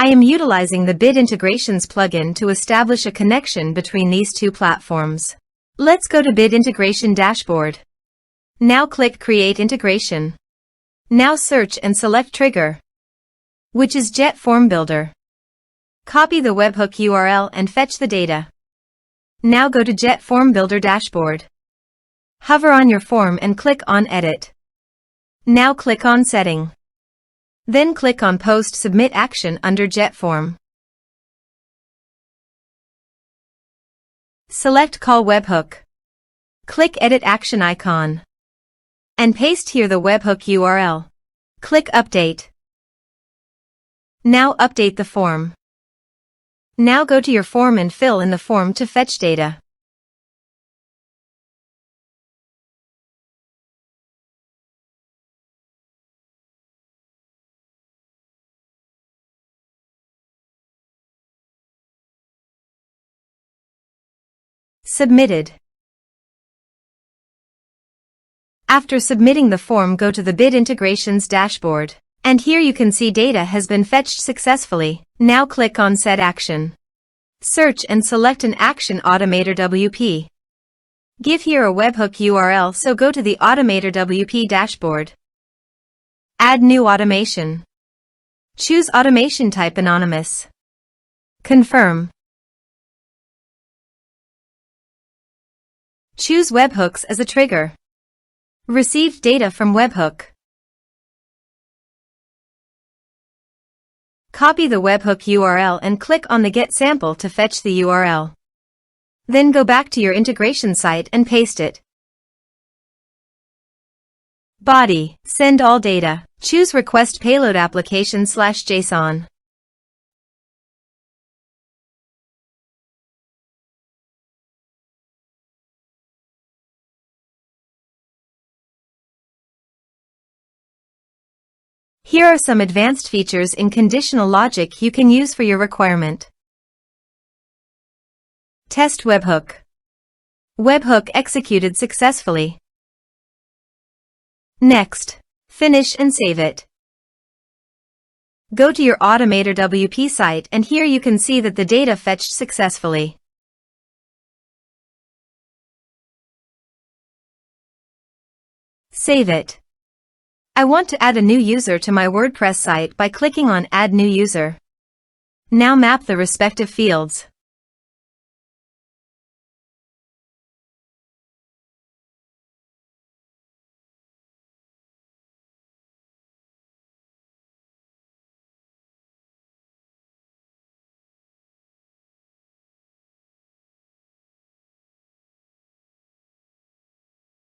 I am utilizing the Bit Integrations plugin to establish a connection between these two platforms. Let's go to Bit Integration Dashboard. Now click Create Integration. Now search and select Trigger, which is JetFormBuilder. Copy the webhook URL and fetch the data. Now go to JetFormBuilder Dashboard. Hover on your form and click on Edit. Now click on Setting. Then click on Post Submit Action under JetForm. Select Call Webhook. Click Edit Action icon. And paste here the webhook URL. Click Update. Now update the form. Now go to your form and fill in the form to fetch data. Submitted. After submitting the form, go to the Bit Integrations dashboard. And here you can see data has been fetched successfully. Now click on Set Action. Search and select an action AutomatorWP. Give here a webhook URL, so go to the AutomatorWP dashboard. Add new automation. Choose automation type anonymous. Confirm. Choose webhooks as a trigger. Received data from webhook. Copy the webhook URL and click on the Get Sample to fetch the URL. Then go back to your integration site and paste it. Body. Send all data. Choose Request Payload Application/JSON. Here are some advanced features in conditional logic you can use for your requirement. Test webhook. Webhook executed successfully. Next. Finish and save it. Go to your AutomatorWP site and here you can see that the data fetched successfully. Save it. I want to add a new user to my WordPress site by clicking on Add New User. Now map the respective fields.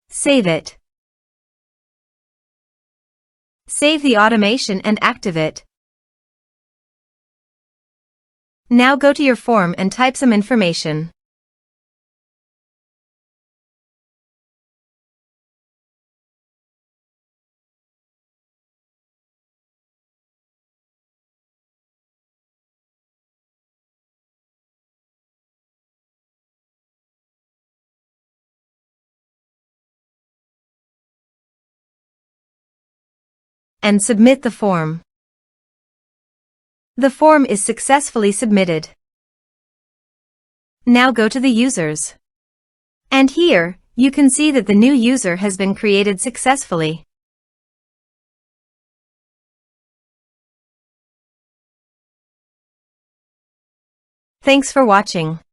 Save it. Save the automation and active it. Now go to your form and type some information. And submit the form. The form is successfully submitted. Now go to the users. And here, you can see that the new user has been created successfully. Thanks for watching.